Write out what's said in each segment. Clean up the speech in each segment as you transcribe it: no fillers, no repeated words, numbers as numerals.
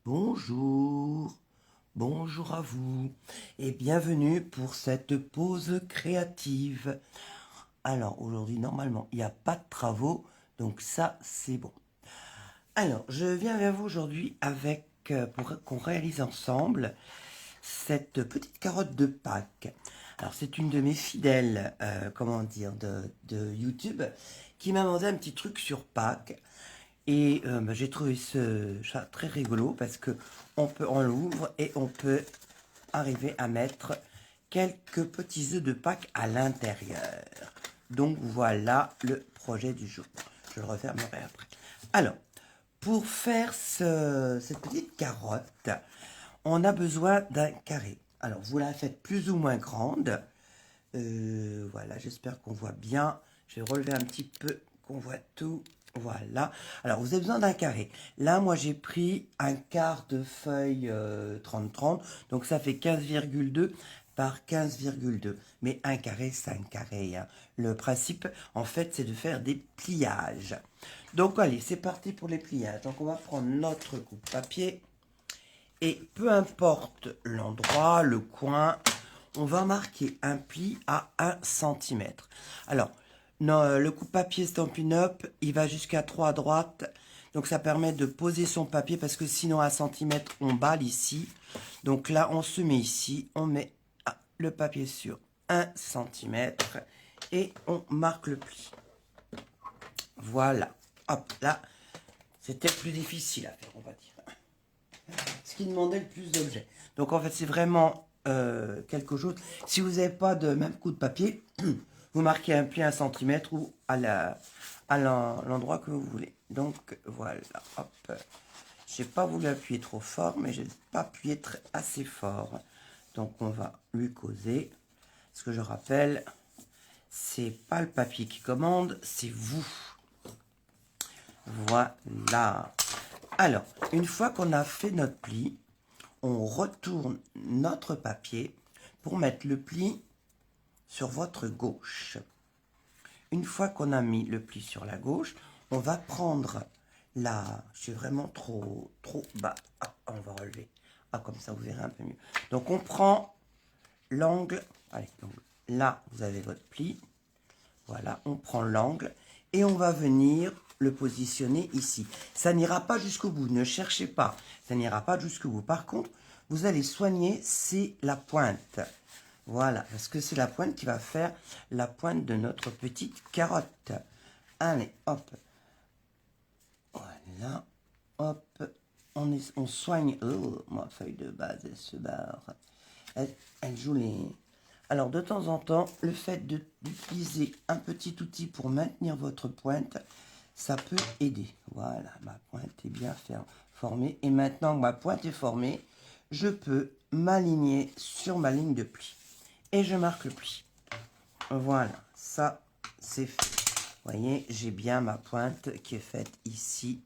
Bonjour, bonjour à vous et bienvenue pour cette pause créative. Alors aujourd'hui normalement il n'y a pas de travaux, donc ça c'est bon. Alors je viens vers vous aujourd'hui avec pour qu'on réalise ensemble cette petite carotte de Pâques. Alors c'est une de mes fidèles, de YouTube qui m'a demandé un petit truc sur Pâques. Et j'ai trouvé ça très rigolo parce que on l'ouvre et on peut arriver à mettre quelques petits œufs de Pâques à l'intérieur. Donc voilà le projet du jour. Je le refermerai après. Alors, pour faire cette petite carotte, on a besoin d'un carré. Alors, vous la faites plus ou moins grande. Voilà, j'espère qu'on voit bien. Je vais relever un petit peu, qu'on voit tout. Voilà. Alors, vous avez besoin d'un carré. Là, moi, j'ai pris un quart de feuille 30-30. Donc, ça fait 15,2 par 15,2. Mais un carré, c'est un carré, hein. Le principe, en fait, c'est de faire des pliages. Donc, allez, c'est parti pour les pliages. Donc, on va prendre notre coupe-papier. Et peu importe l'endroit, le coin, on va marquer un pli à 1 cm. Alors, non, le coupe-papier Stampin' Up, il va jusqu'à 3 à droite. Donc, ça permet de poser son papier parce que sinon, à 1 cm, on balle ici. Donc là, on se met ici, on met le papier sur 1 cm et on marque le pli. Voilà. Hop, là, c'était plus difficile à faire, on va dire. Ce qui demandait le plus d'objets. Donc en fait, c'est vraiment quelque chose. Si vous n'avez pas de même coup de papier, vous marquez un pli à 1 cm ou à l'endroit que vous voulez. Donc voilà, hop. J'ai pas voulu appuyer trop fort, mais j'ai pas appuyé assez fort. Donc on va lui causer. Ce que je rappelle, c'est pas le papier qui commande, c'est vous. Voilà. Alors, une fois qu'on a fait notre pli, on retourne notre papier pour mettre le pli sur votre gauche. Une fois qu'on a mis le pli sur la gauche, on va prendre la... Je suis vraiment trop bas. Ah, on va relever. Ah, comme ça, vous verrez un peu mieux. Donc, on prend l'angle. Allez, donc, là, vous avez votre pli. Voilà, on prend l'angle et on va venir le positionner ici. Ça n'ira pas jusqu'au bout, ne cherchez pas. Ça n'ira pas jusqu'au bout. Par contre, vous allez soigner, c'est la pointe. Voilà, parce que c'est la pointe qui va faire la pointe de notre petite carotte. Allez, hop. Voilà, hop. On soigne. Oh, ma feuille de base, elle se barre. Elle joue les... Alors, de temps en temps, le fait d'utiliser un petit outil pour maintenir votre pointe, ça peut aider. Voilà, ma pointe est bien formée. Et maintenant que ma pointe est formée, je peux m'aligner sur ma ligne de pli. Et je marque le pli. Voilà, ça, c'est fait. Vous voyez, j'ai bien ma pointe qui est faite ici,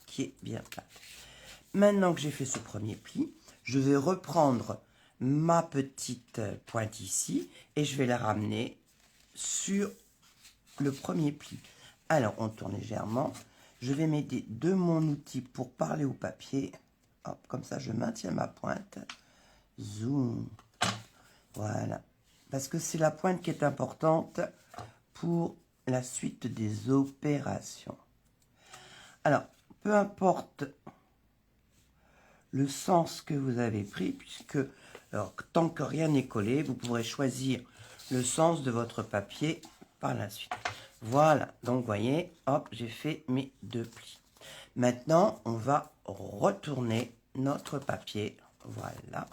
qui est bien plate. Maintenant que j'ai fait ce premier pli, je vais reprendre ma petite pointe ici et je vais la ramener sur le premier pli. Alors, on tourne légèrement. Je vais m'aider de mon outil pour parler au papier. Hop, comme ça, je maintiens ma pointe. Zoom. Voilà. Parce que c'est la pointe qui est importante pour la suite des opérations. Alors, peu importe le sens que vous avez pris, puisque alors, tant que rien n'est collé, vous pourrez choisir le sens de votre papier par la suite. Voilà, donc vous voyez, hop, j'ai fait mes 2 plis. Maintenant, on va retourner notre papier. Voilà,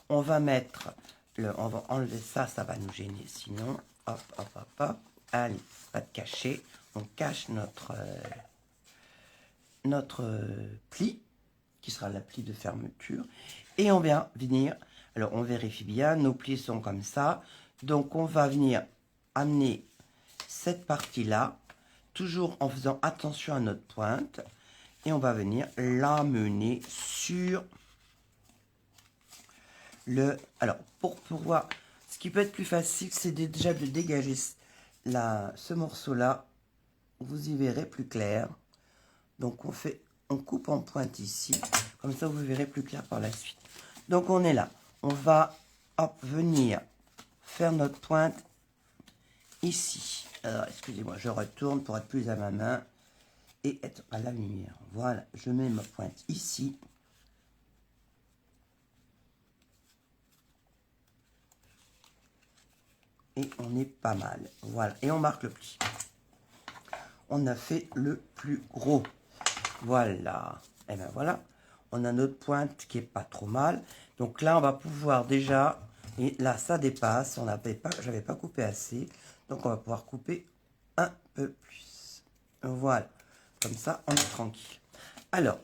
on va mettre, on va enlever ça, ça va nous gêner sinon. Hop, hop, hop, hop. Allez, pas de cacher, on cache notre pli, qui sera la pli de fermeture. Et on vient venir, alors on vérifie bien, nos plis sont comme ça. Donc on va venir amener cette partie-là, toujours en faisant attention à notre pointe. Et on va venir l'amener sur le... Alors pour pouvoir... Ce qui peut être plus facile, c'est déjà de dégager ce morceau-là. Vous y verrez plus clair. Donc on coupe en pointe ici. Comme ça, vous verrez plus clair par la suite. Donc, on est là. On va, hop, venir faire notre pointe ici. Alors, excusez-moi, je retourne pour être plus à ma main et être à la lumière. Voilà, je mets ma pointe ici. Et on est pas mal. Voilà, et on marque le pli. On a fait le plus gros. Voilà. Et bien voilà, on a notre pointe qui est pas trop mal. Donc là, on va pouvoir déjà, et là, ça dépasse. J'avais pas coupé assez. Donc on va pouvoir couper un peu plus. Voilà. Comme ça, on est tranquille. Alors,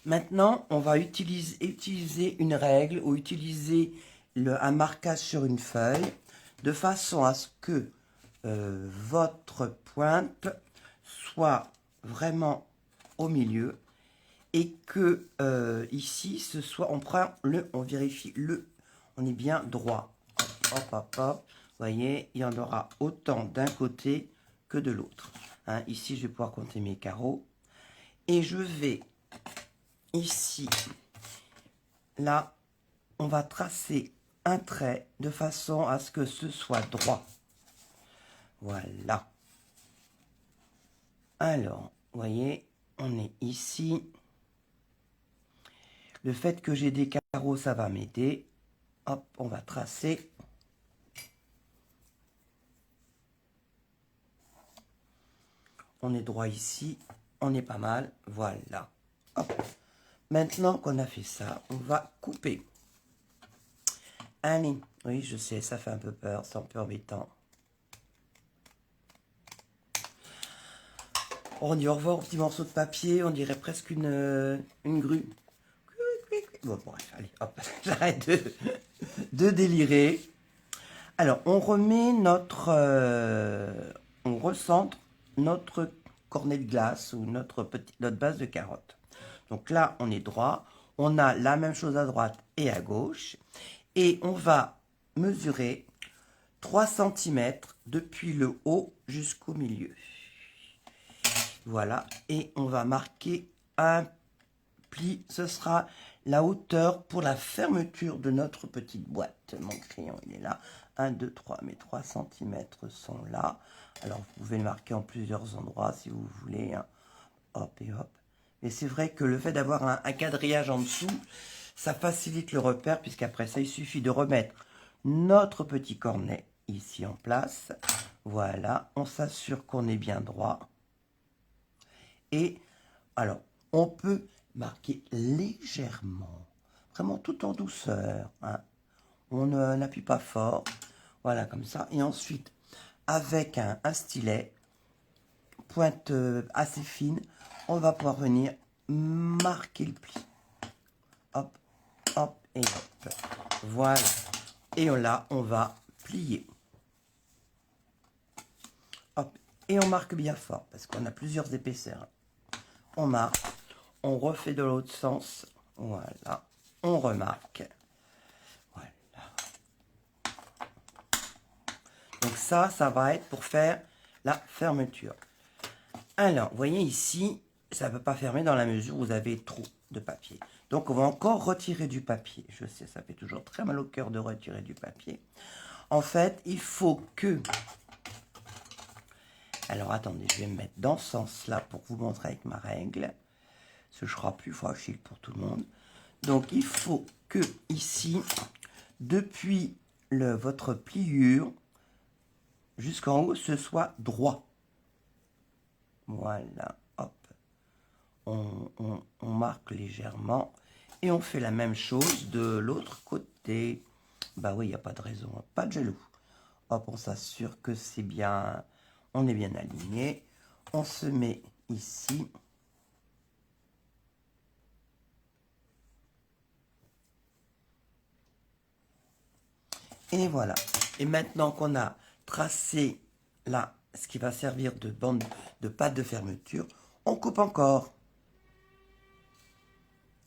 maintenant, on va utiliser une règle ou utiliser un marquage sur une feuille de façon à ce que votre pointe soit vraiment au milieu et que ici, on vérifie on est bien droit. Hop, hop, hop. Vous voyez, il y en aura autant d'un côté que de l'autre. Hein, ici, je vais pouvoir compter mes carreaux. Et je vais ici, là, on va tracer un trait de façon à ce que ce soit droit. Voilà. Alors, vous voyez, on est ici. Le fait que j'ai des carreaux, ça va m'aider. Hop, on va tracer. On est droit ici. On est pas mal. Voilà. Hop. Maintenant qu'on a fait ça, on va couper. Allez. Oui, je sais, ça fait un peu peur. C'est un peu embêtant. On dit au revoir au petit morceau de papier. On dirait presque une grue. Bon, bref, allez, hop. J'arrête de délirer. Alors, on remet on recentre notre cornet de glace ou notre base de carotte. Donc là, on est droit. On a la même chose à droite et à gauche. Et on va mesurer 3 cm depuis le haut jusqu'au milieu. Voilà. Et on va marquer un pli. Ce sera la hauteur pour la fermeture de notre petite boîte. Mon crayon, il est là. 1, 2, 3. Mes 3 cm sont là. Alors, vous pouvez le marquer en plusieurs endroits si vous voulez. Hein. Hop et hop. Mais c'est vrai que le fait d'avoir un quadrillage en dessous, ça facilite le repère, puisqu'après ça, il suffit de remettre notre petit cornet ici en place. Voilà. On s'assure qu'on est bien droit. Et alors, on peut marquer légèrement, vraiment tout en douceur. Hein. On n'appuie pas fort. Voilà, comme ça. Et ensuite, avec un stylet, pointe assez fine, on va pouvoir venir marquer le pli. Hop, hop et hop. Voilà. Et là, on va plier. Hop. Et on marque bien fort, parce qu'on a plusieurs épaisseurs. On marque. On refait de l'autre sens. Voilà. On remarque. Voilà. Donc ça va être pour faire la fermeture. Alors, vous voyez ici, ça ne peut pas fermer dans la mesure où vous avez trop de papier. Donc, on va encore retirer du papier. Je sais, ça fait toujours très mal au cœur de retirer du papier. En fait, il faut que... Alors, attendez, je vais me mettre dans ce sens-là pour vous montrer avec ma règle. Ce sera plus facile pour tout le monde. Donc, il faut que ici, depuis votre pliure jusqu'en haut, ce soit droit. Voilà, hop. On marque légèrement et on fait la même chose de l'autre côté. Bah oui, il n'y a pas de raison, hein, pas de jaloux. Hop, on s'assure que c'est bien, on est bien aligné. On se met ici. Et voilà. Et maintenant qu'on a tracé là ce qui va servir de bande de pâte de fermeture, on coupe encore.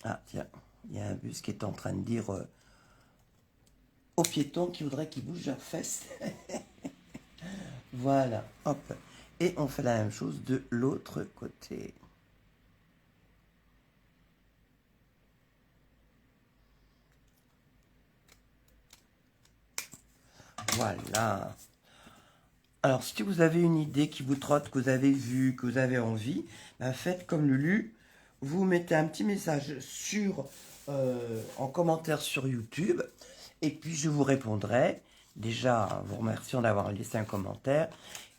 Ah tiens, il y a un bus qui est en train de dire aux piétons qui voudraient qu'ils bougent leurs fesses. Voilà, hop. Et on fait la même chose de l'autre côté. Voilà. Alors, si vous avez une idée qui vous trotte, que vous avez vue, que vous avez envie, ben faites comme Lulu. Vous mettez un petit message en commentaire sur YouTube. Et puis, je vous répondrai. Déjà, vous remerciant d'avoir laissé un commentaire.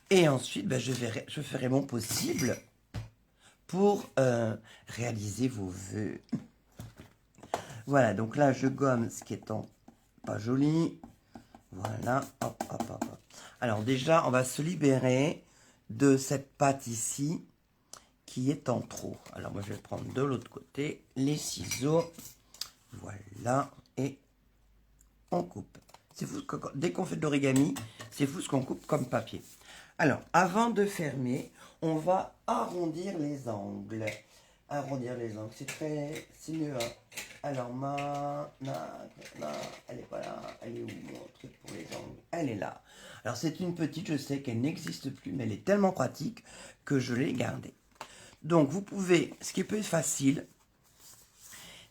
Et ensuite, ben, je ferai mon possible pour réaliser vos vœux. Voilà, donc là, je gomme ce qui est pas joli. Voilà, hop, hop, hop, hop. Alors déjà, on va se libérer de cette pâte ici qui est en trop. Alors moi, je vais prendre de l'autre côté les ciseaux. Voilà, et on coupe. C'est fou, dès qu'on fait de l'origami, c'est fou ce qu'on coupe comme papier. Alors, avant de fermer, on va arrondir les angles. Arrondir les angles, c'est mieux. Hein. Alors, elle est pas là. Elle est où mon truc pour les angles? Elle est là. Alors, c'est une petite, je sais qu'elle n'existe plus, mais elle est tellement pratique que je l'ai gardée. Donc, vous pouvez, ce qui peut être facile,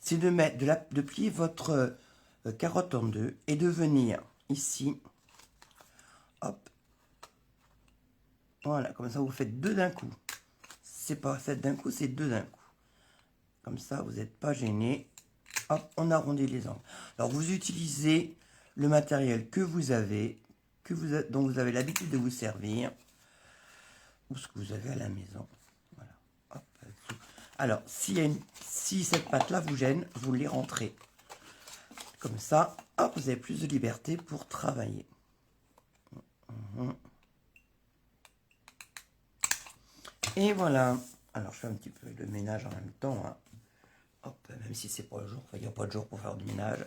c'est de mettre, de plier votre carotte en deux et de venir ici, hop, voilà, comme ça vous faites deux d'un coup. C'est pas 7 d'un coup, c'est 2 d'un coup. Comme ça, vous n'êtes pas gêné. Hop, on arrondit les angles. Alors, vous utilisez le matériel que vous avez, dont vous avez l'habitude de vous servir, ou ce que vous avez à la maison. Voilà. Hop, alors, si cette pâte-là vous gêne, vous les rentrez. Comme ça, hop, vous avez plus de liberté pour travailler. Et voilà. Alors, je fais un petit peu de ménage en même temps. Hein. Hop, même si c'est pas le jour, il n'y a pas de jour pour faire du ménage.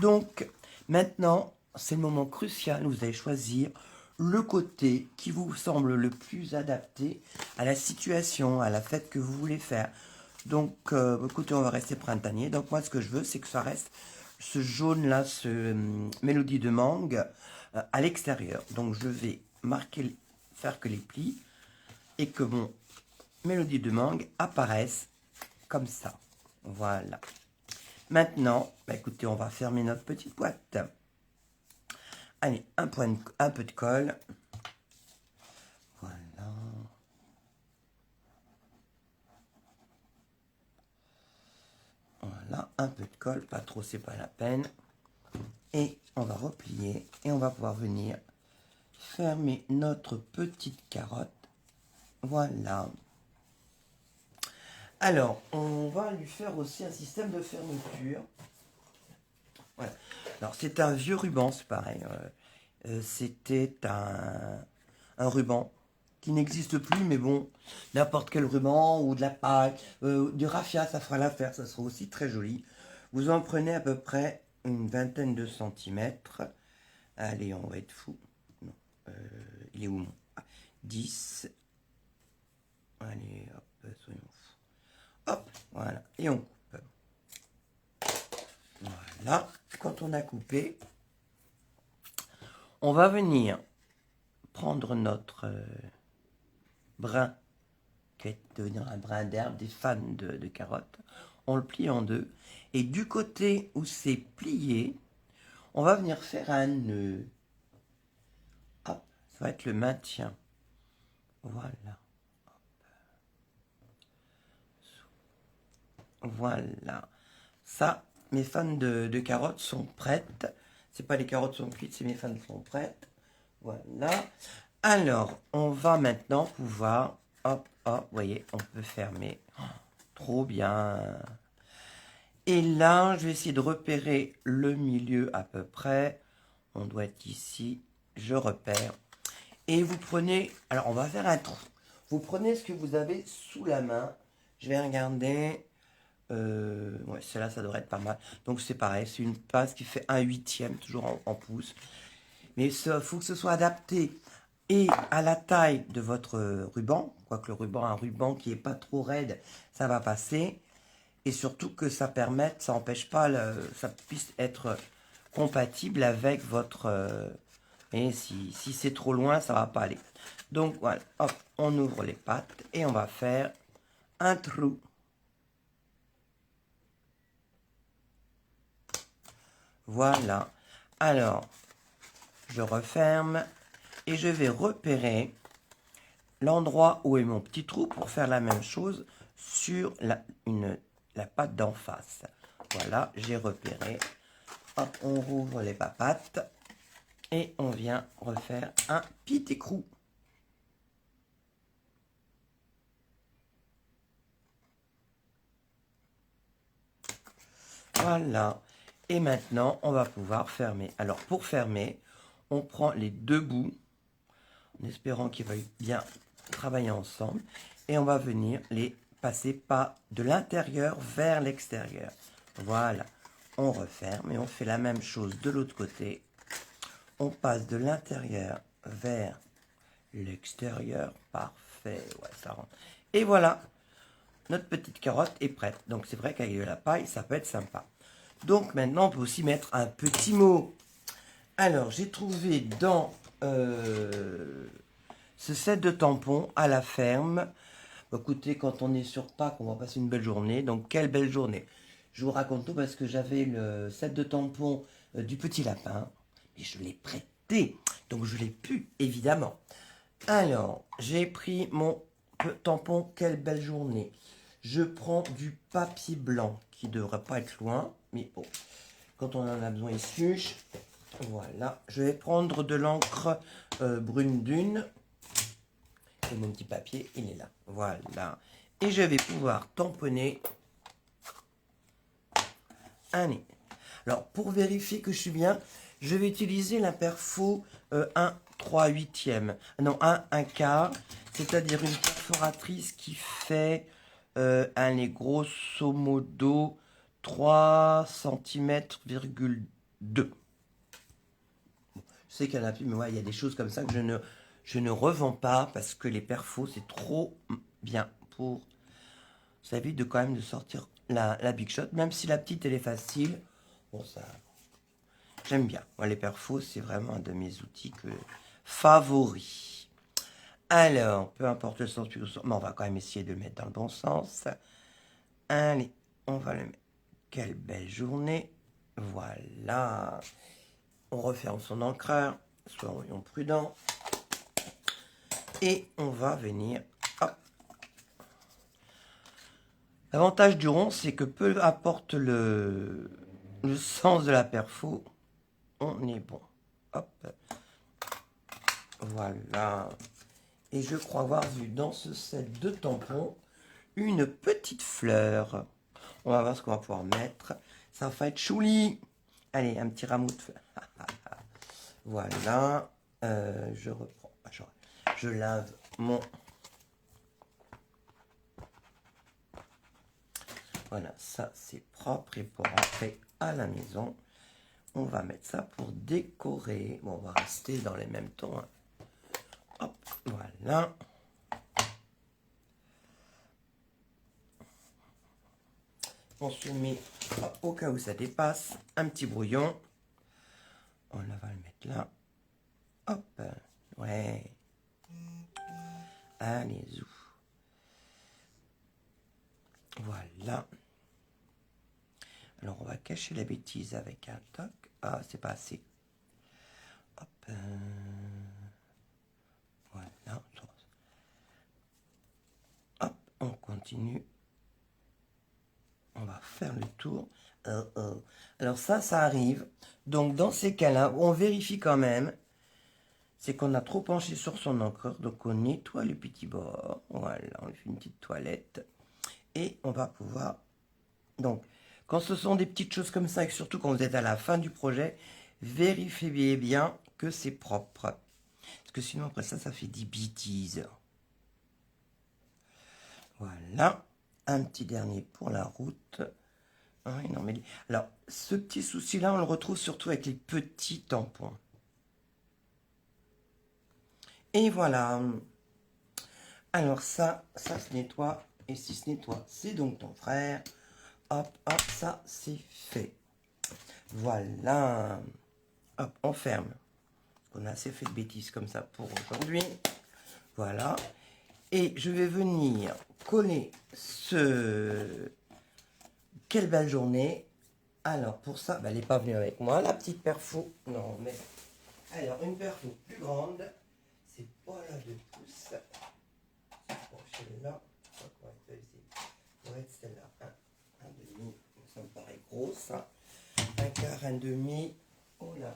Donc, maintenant, c'est le moment crucial. Vous allez choisir le côté qui vous semble le plus adapté à la situation, à la fête que vous voulez faire. Donc, écoutez, on va rester printanier. Donc, moi, ce que je veux, c'est que ça reste ce jaune-là, ce mélodie de mangue à l'extérieur. Donc, je vais faire que les plis et que mon mélodie de mangue apparaisse comme ça. Voilà. Maintenant, bah écoutez, on va fermer notre petite boîte. Allez, un peu de colle. Voilà. Voilà, un peu de colle, pas trop, c'est pas la peine. Et on va replier et on va pouvoir venir fermer notre petite carotte. Voilà. Alors, on va lui faire aussi un système de fermeture. Voilà. Alors, c'est un vieux ruban, c'est pareil. C'était un ruban qui n'existe plus, mais bon, n'importe quel ruban ou de la paille, du raffia, ça fera l'affaire, ça sera aussi très joli. Vous en prenez à peu près une vingtaine de centimètres. Allez, on va être fou. Non, il est où mon 10. Allez, hop, soyons fous. Hop, voilà, et on coupe. Voilà, quand on a coupé, on va venir prendre notre brin, qui va devenir un brin d'herbe, des fans de carottes. On le plie en deux. Et du côté où c'est plié, on va venir faire un nœud. Hop, ça va être le maintien. Voilà. Voilà. Ça, mes fans de carottes sont prêtes. C'est pas les carottes sont cuites, c'est mes fans sont prêtes. Voilà. Alors, on va maintenant pouvoir, hop, hop, vous voyez, on peut fermer. Oh, trop bien. Et là, je vais essayer de repérer le milieu à peu près. On doit être ici. Je repère. Et vous prenez, alors on va faire un trou. Vous prenez ce que vous avez sous la main. Je vais regarder. Ouais, celle-là, ça devrait être pas mal. Donc c'est pareil, c'est une pince qui fait 1/8, toujours en pouces. Mais il faut que ce soit adapté et à la taille de votre ruban. Quoique un ruban qui est pas trop raide, ça va passer. Et surtout que ça permette, ça n'empêche pas, ça puisse être compatible avec votre... et si c'est trop loin, ça va pas aller. Donc voilà, hop, on ouvre les pattes et on va faire un trou. Voilà. Alors, je referme et je vais repérer l'endroit où est mon petit trou pour faire la même chose sur la patte d'en face. Voilà, j'ai repéré. Hop, on rouvre les papates et on vient refaire un petit écrou. Voilà. Et maintenant, on va pouvoir fermer. Alors, pour fermer, on prend les deux bouts, en espérant qu'ils veuillent bien travailler ensemble. Et on va venir les passer pas de l'intérieur vers l'extérieur. Voilà. On referme et on fait la même chose de l'autre côté. On passe de l'intérieur vers l'extérieur. Parfait. Ouais, ça rentre. Et voilà. Notre petite carotte est prête. Donc c'est vrai qu'avec de la paille, ça peut être sympa. Donc maintenant, on peut aussi mettre un petit mot. Alors, j'ai trouvé dans ce set de tampons à la ferme. Écoutez, quand on est sur Pâques, on va passer une belle journée. Donc, quelle belle journée. Je vous raconte tout parce que j'avais le set de tampons du petit lapin. Mais je l'ai prêté. Donc, je l'ai pu, évidemment. Alors, j'ai pris mon tampon quelle belle journée. Je prends du papier blanc qui ne devrait pas être loin. Mais bon, quand on en a besoin, il suche. Voilà. Je vais prendre de l'encre brune dune. Et mon petit papier, il est là. Voilà. Et je vais pouvoir tamponner un nez. Alors, pour vérifier que je suis bien, je vais utiliser la perfo 1 3/8. Non, 1 quart. C'est-à-dire une perforatrice qui fait allez, grosso modo 3 cm,2. Je sais qu'il y en a plus, mais ouais, il y a des choses comme ça que je ne revends pas parce que les perfos, c'est trop bien pour... Ça évite de quand même de sortir la Big Shot, même si la petite, elle est facile. Bon, ça... J'aime bien. Moi, les perfos, c'est vraiment un de mes outils favoris. Alors, peu importe le sens, mais on va quand même essayer de le mettre dans le bon sens. Allez, on va le mettre. Quelle belle journée. Voilà. On referme son encreur. Soyons prudents. Et on va venir. Hop. L'avantage du rond, c'est que peu importe le sens de la perfo, on est bon. Hop. Voilà. Et je crois avoir vu dans ce set de tampons une petite fleur. On va voir ce qu'on va pouvoir mettre. Ça va être chouli. Allez, un petit rameau de fleurs. Voilà. Je reprends. Je lave mon... Voilà, ça c'est propre et pour rentrer à la maison. On va mettre ça pour décorer. Bon, on va rester dans les mêmes tons. Hein. Hop, voilà. On se met, au cas où ça dépasse, un petit brouillon. On va le mettre là. Hop, ouais. Allez, zou. Voilà. Alors, on va cacher la bêtise avec un toc. Ah, c'est pas assez. Hop. Voilà. Hop, on continue. On va faire le tour. Alors ça arrive. Donc, dans ces cas-là, on vérifie quand même. C'est qu'on a trop penché sur son encreur. Donc, on nettoie le petit bord. Voilà, on lui fait une petite toilette. Et on va pouvoir... Donc, quand ce sont des petites choses comme ça, et surtout quand vous êtes à la fin du projet, vérifiez bien que c'est propre. Parce que sinon, après ça, ça fait des bêtises. Voilà. Un petit dernier pour la route. Oui, non, mais... Alors, ce petit souci-là, on le retrouve surtout avec les petits tampons. Et voilà. Alors ça se nettoie. Et si se nettoie, c'est donc ton frère. Hop, hop, ça, c'est fait. Voilà. Hop, on ferme. On a assez fait de bêtises comme ça pour aujourd'hui. Voilà. Et je vais venir coller ce... Quelle belle journée. Alors, pour ça, elle n'est pas venue avec moi, la petite perfo. Non, mais Alors, une perfo plus grande, c'est pas la 2 pouces. Bon, celle-là, ça va être celle-là. Un demi, ça me paraît gros, ça. Un quart, un demi. Oh là.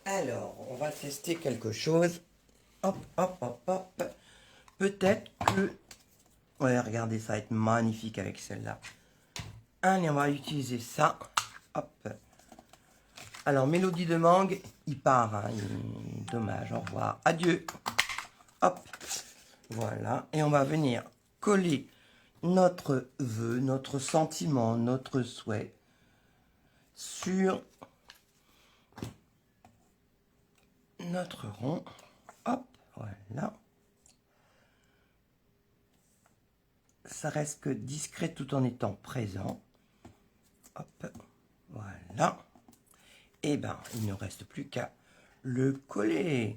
Alors, on va tester quelque chose. Hop, hop, hop, hop. Peut-être que... Ouais, regardez, ça va être magnifique avec celle-là. Allez, on va utiliser ça. Hop. Alors, Mélodie de Mangue, il part. Hein. Dommage, au revoir. Adieu. Hop. Voilà. Et on va venir coller notre vœu, notre sentiment, notre souhait sur notre rond. Hop. Voilà. Ça reste que discret tout en étant présent. Hop. Voilà. Et ben, il ne reste plus qu'à le coller.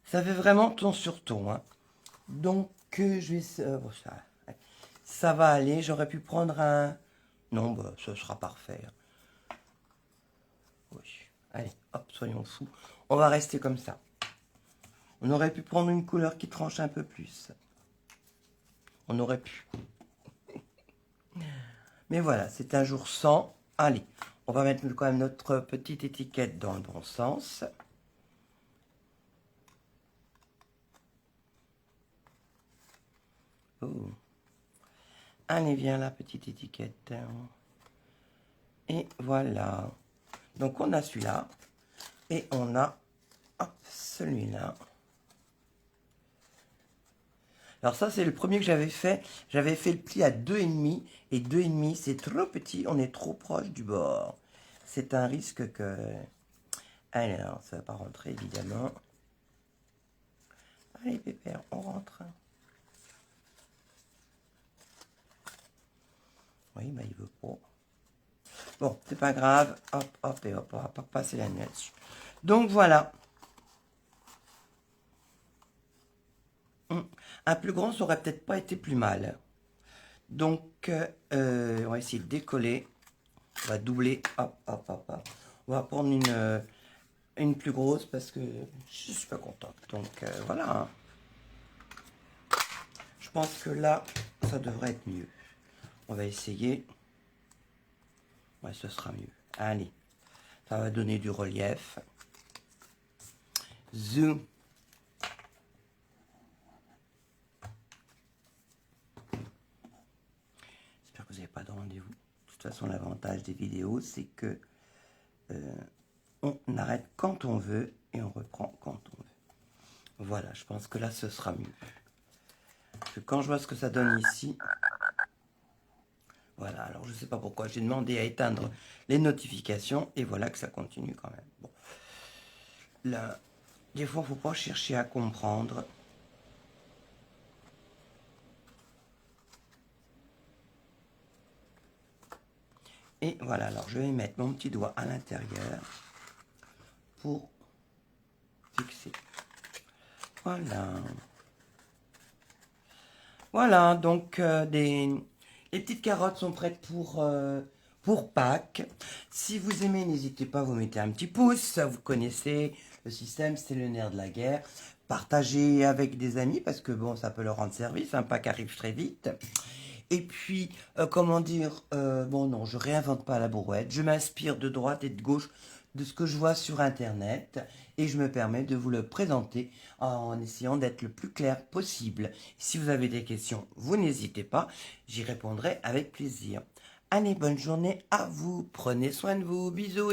Ça fait vraiment ton sur ton. Hein. Donc, je vais... bon, ça va aller. J'aurais pu prendre un... Non, bah, ce sera parfait. Oui. Allez, hop, soyons fous. On va rester comme ça. On aurait pu prendre une couleur qui tranche un peu plus. On aurait pu. Mais voilà, c'est un jour sans. Allez, on va mettre quand même notre petite étiquette dans le bon sens. Oh. Allez, viens la petite étiquette. Et voilà. Donc on a celui-là. Et on a celui-là. Alors ça, c'est le premier que j'avais fait. J'avais fait le pli à 2,5. Et 2,5, c'est trop petit. On est trop proche du bord. C'est un risque que... Alors, ça ne va pas rentrer, évidemment. Allez, pépère, on rentre. Oui, bah il veut pas. Bon, c'est pas grave. Hop, hop, et hop, on va pas passer la nuit là-dessus. Donc, voilà. Un plus grand, ça aurait peut-être pas été plus mal. Donc, on va essayer de décoller. On va doubler. Hop, hop, hop, hop. On va prendre une plus grosse parce que je suis pas contente. Donc, voilà. Hein. Je pense que là, ça devrait être mieux. On va essayer. Ouais, ce sera mieux. Allez. Ça va donner du relief. Zoom. J'espère que vous n'avez pas de rendez-vous. De toute façon, l'avantage des vidéos, c'est que on arrête quand on veut et on reprend quand on veut. Voilà, je pense que là, ce sera mieux. Parce que quand je vois ce que ça donne ici... Voilà, alors je ne sais pas pourquoi. J'ai demandé à éteindre les notifications et voilà que ça continue quand même. Bon. Là, des fois, il ne faut pas chercher à comprendre. Et voilà, alors je vais mettre mon petit doigt à l'intérieur pour fixer. Voilà. Voilà, donc les petites carottes sont prêtes pour Pâques. Si vous aimez, n'hésitez pas à vous mettre un petit pouce. Vous connaissez le système, c'est le nerf de la guerre. Partagez avec des amis parce que bon, ça peut leur rendre service. Un Pâques arrive très vite. Et puis, comment dire, bon non, je réinvente pas la brouette. Je m'inspire de droite et de gauche de ce que je vois sur Internet et je me permets de vous le présenter en essayant d'être le plus clair possible. Si vous avez des questions, vous n'hésitez pas, j'y répondrai avec plaisir. Allez, bonne journée à vous, prenez soin de vous, bisous.